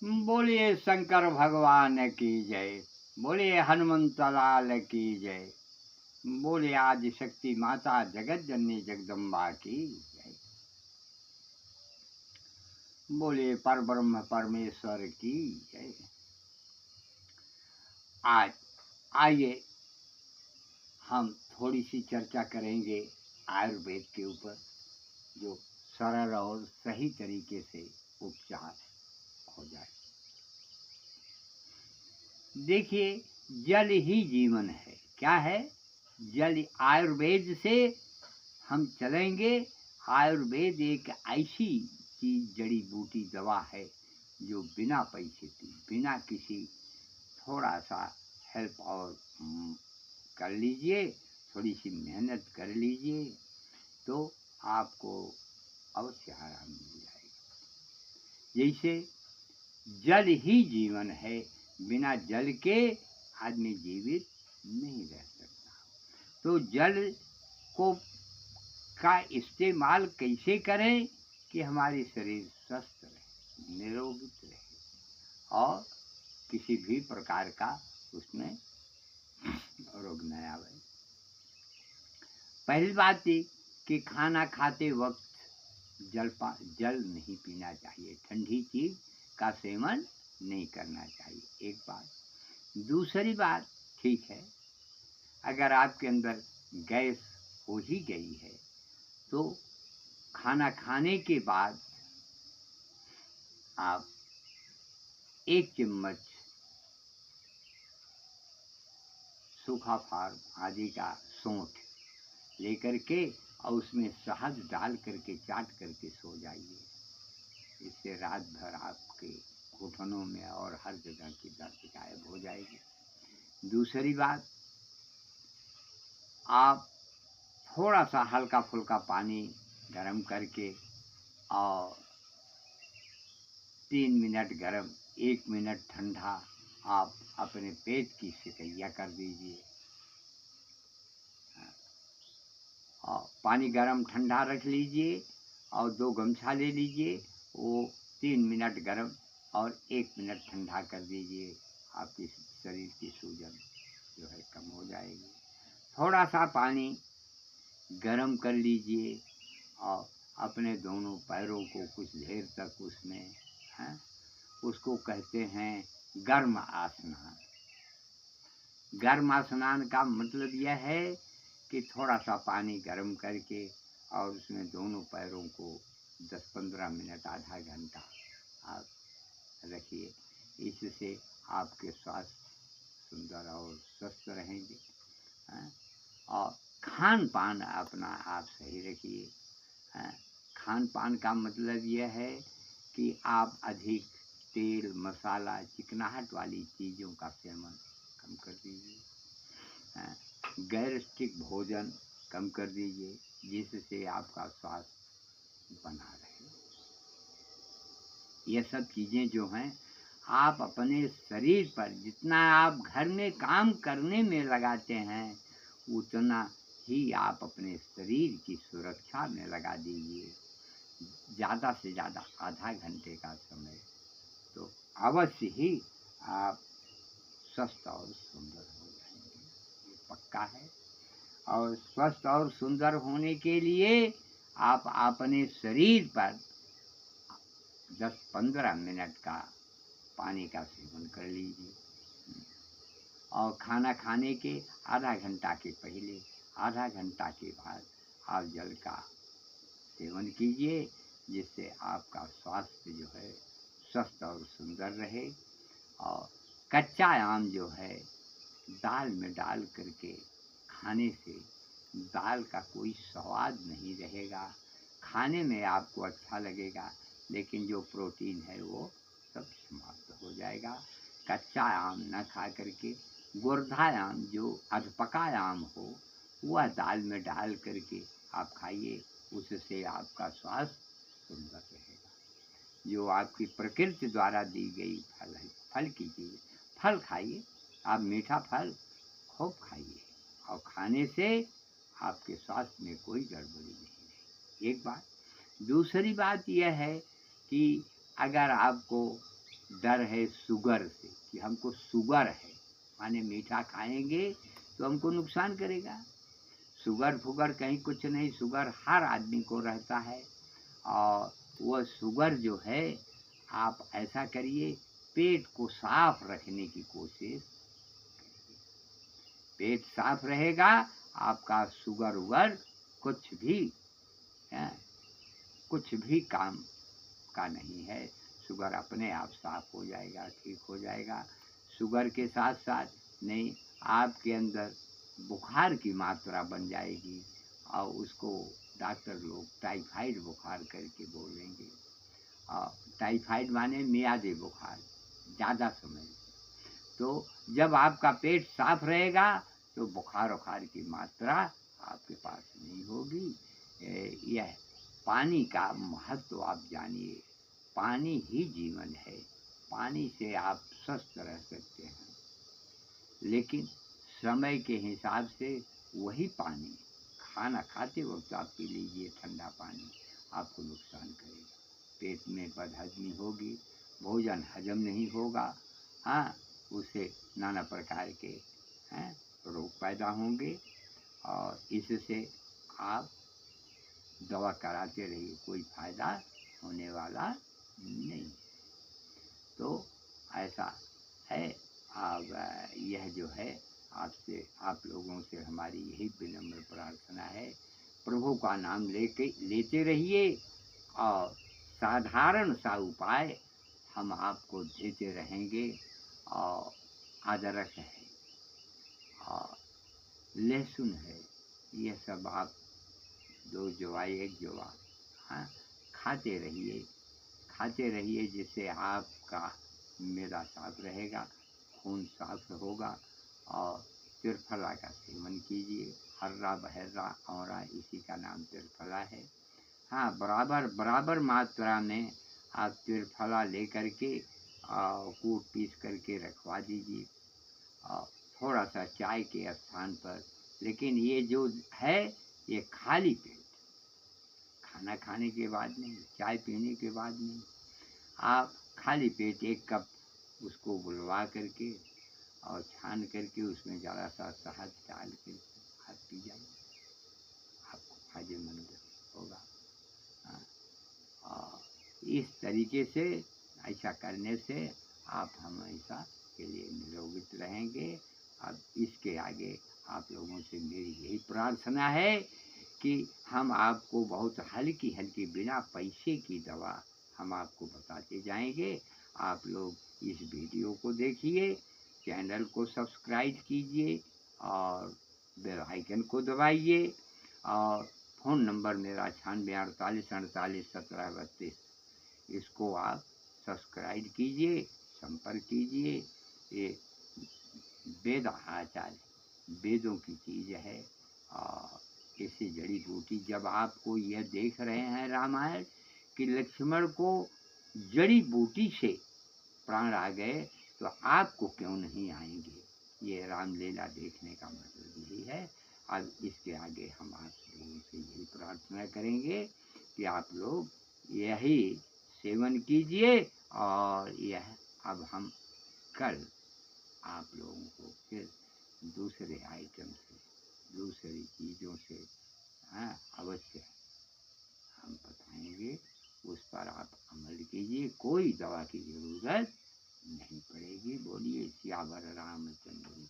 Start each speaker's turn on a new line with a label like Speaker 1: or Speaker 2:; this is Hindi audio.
Speaker 1: बोलिए शंकर भगवान की जय। बोलिए हनुमंत लाल की जय। बोलिए आदि शक्ति माता जगत जननी जगदम्बा की जय। बोलिए परब्रह्म परमेश्वर की जय। आज आइए हम थोड़ी सी चर्चा करेंगे आयुर्वेद के ऊपर, जो सरल और सही तरीके से उपचार हो जाए। देखिए, जल ही जीवन है। क्या है? जल। आयुर्वेद से हम चलेंगे। आयुर्वेद एक ऐसी चीज, जड़ी बूटी दवा है जो बिना पैसे की, बिना किसी थोड़ा सा हेल्प और कर लीजिए, थोड़ी सी मेहनत कर लीजिए तो आपको अवश्य आराम मिल जाएगा। जैसे जल ही जीवन है, बिना जल के आदमी जीवित नहीं रह सकता। तो जल को का इस्तेमाल कैसे करें कि हमारी शरीर स्वस्थ रहे, निरोगित रहे और किसी भी प्रकार का उसमें रोग न आवे। पहली बात ये कि खाना खाते वक्त जल नहीं पीना चाहिए, ठंडी चीज का सेवन नहीं करना चाहिए, एक बात। दूसरी बात, ठीक है, अगर आपके अंदर गैस हो ही गई है तो खाना खाने के बाद आप 1 चम्मच सूखा फार्म आदि का सौंठ लेकर के और उसमें शहद डाल करके चाट करके सो जाइए। इससे रात भर आपके घुटनों में और हर जगह की दर्द गायब हो जाएगी। दूसरी बात, आप थोड़ा सा हल्का फुल्का पानी गर्म करके और 3 मिनट गर्म, 1 मिनट ठंडा, आप अपने पेट की सिकैया कर दीजिए। और पानी गर्म ठंडा रख लीजिए और 2 गमछा ले लीजिए, वो 3 मिनट गर्म और 1 मिनट ठंडा कर दीजिए। आपकी शरीर की सूजन जो है कम हो जाएगी। थोड़ा सा पानी गर्म कर लीजिए और अपने दोनों पैरों को कुछ देर तक उसमें, हैं, उसको कहते हैं गर्म आसनान। गर्म आसनान का मतलब यह है कि थोड़ा सा पानी गर्म करके और उसमें दोनों पैरों को 10-15 मिनट, आधा घंटा आप रखिए। इससे आपके स्वास्थ्य सुंदर और स्वस्थ रहेंगे। और खान पान अपना आप सही रखिए। खान पान का मतलब यह है कि आप अधिक तेल, मसाला, चिकनाहट वाली चीज़ों का सेवन कम कर दीजिए। गैस्ट्रिक भोजन कम कर दीजिए, जिससे आपका स्वास्थ्य बना रहे। ये सब चीज़ें जो हैं, आप अपने शरीर पर जितना आप घर में काम करने में लगाते हैं, उतना ही आप अपने शरीर की सुरक्षा में लगा दीजिए। ज़्यादा से ज़्यादा आधा घंटे का समय, तो अवश्य ही आप स्वस्थ और सुंदर हो जाएंगे, ये पक्का है। और स्वस्थ और सुंदर होने के लिए आप अपने शरीर पर 10-15 मिनट का पानी का सेवन कर लीजिए। और खाना खाने के आधा घंटा के पहले, आधा घंटा के बाद आप जल का सेवन कीजिए, जिससे आपका स्वास्थ्य जो है स्वस्थ और सुंदर रहे। और कच्चा आम जो है दाल में डाल करके खाने से दाल का कोई स्वाद नहीं रहेगा। खाने में आपको अच्छा लगेगा, लेकिन जो प्रोटीन है वो सब समाप्त हो जाएगा। कच्चा आम न खा करके गुर्धा आम, जो अधपका आम हो, वह दाल में डाल करके आप खाइए। उससे आपका स्वास्थ्य सुंदर रहेगा। जो आपकी प्रकृति द्वारा दी गई फल है, फल की चीज़, फल खाइए। आप मीठा फल खूब खाइए और खाने से आपके स्वास्थ्य में कोई गड़बड़ी नहीं है, एक बात। दूसरी बात यह है कि अगर आपको डर है शुगर से कि हमको शुगर है, माने मीठा खाएंगे तो हमको नुकसान करेगा। शुगर फुगर कहीं कुछ नहीं, शुगर हर आदमी को रहता है। और वह शुगर जो है, आप ऐसा करिए, पेट को साफ रखने की कोशिश। पेट साफ रहेगा, आपका शुगर उगर कुछ भी है, कुछ भी काम का नहीं है। शुगर अपने आप साफ हो जाएगा, ठीक हो जाएगा। शुगर के साथ साथ नहीं, आपके अंदर बुखार की मात्रा बन जाएगी और उसको डॉक्टर लोग टाइफाइड बुखार करके बोलेंगे। और टाइफाइड माने मियादी बुखार, ज़्यादा समय। तो जब आपका पेट साफ रहेगा तो बुखार उखार की मात्रा आपके पास नहीं होगी। यह पानी का महत्व आप जानिए। पानी ही जीवन है, पानी से आप स्वस्थ रह सकते हैं। लेकिन समय के हिसाब से वही पानी खाना खाते वक्त आप पी लीजिए, ठंडा पानी आपको नुकसान करेगा। पेट में बदहजमी होगी, भोजन हजम नहीं होगा। हाँ, उससे नाना प्रकार के रोग पैदा होंगे और इससे आप दवा कराते रहिए, कोई फ़ायदा होने वाला नहीं। तो ऐसा है। अब यह जो है, आपसे, आप लोगों से हमारी यही विनम्र प्रार्थना है, प्रभु का नाम लेते रहिए और साधारण सा उपाय हम आपको देते रहेंगे। और अदरक है और लहसुन है, ये सब आप 2 जवा 1 जवा, हाँ, खाते रहिए, खाते रहिए, जिससे आपका मैदा साफ रहेगा, खून साफ होगा। और त्रिफला का सेवन कीजिए, हर्रा बहर्रा औरा, इसी का नाम त्रिफला है। हाँ, बराबर बराबर मात्रा में आप त्रिफला ले करके कूट पीस करके रखवा दीजिए और थोड़ा सा चाय के स्थान पर। लेकिन ये जो है, ये खाली पेट, खाना खाने के बाद नहीं, चाय पीने के बाद नहीं, आप खाली पेट 1 कप उसको बुलवा करके और छान करके उसमें ज़रा सा शहद डाल के आप पी जाइए, आपको फायदेमंद होगा। हाँ, और इस तरीके से ऐसा करने से आप हमेशा के लिए निरोगित रहेंगे। अब इसके आगे आप लोगों से मेरी यही प्रार्थना है कि हम आपको बहुत हल्की हल्की बिना पैसे की दवा हम आपको बताते जाएंगे। आप लोग इस वीडियो को देखिए, चैनल को सब्सक्राइब कीजिए और बेल आइकन को दबाइए। और फ़ोन नंबर मेरा 96 48 48 17 32, इसको आप सब्सक्राइब कीजिए, संपर्क कीजिए। ये वेद आचार्य, वेदों की चीज़ है। और ऐसी जड़ी बूटी, जब आपको यह देख रहे हैं रामायण कि लक्ष्मण को जड़ी बूटी से प्राण आ गए, तो आपको क्यों नहीं आएंगे। ये रामलीला देखने का मतलब यही है। अब इसके आगे हम आप लोगों से यही प्रार्थना करेंगे कि आप लोग यही सेवन कीजिए। और यह अब हम कल आप लोगों को फिर दूसरे आइटम से, दूसरी चीज़ों से, हाँ, अवश्य हम बताएंगे। उस पर आप अमल कीजिए, कोई दवा की ज़रूरत नहीं पड़ेगी। बोलिए सियावर रामचंद्र।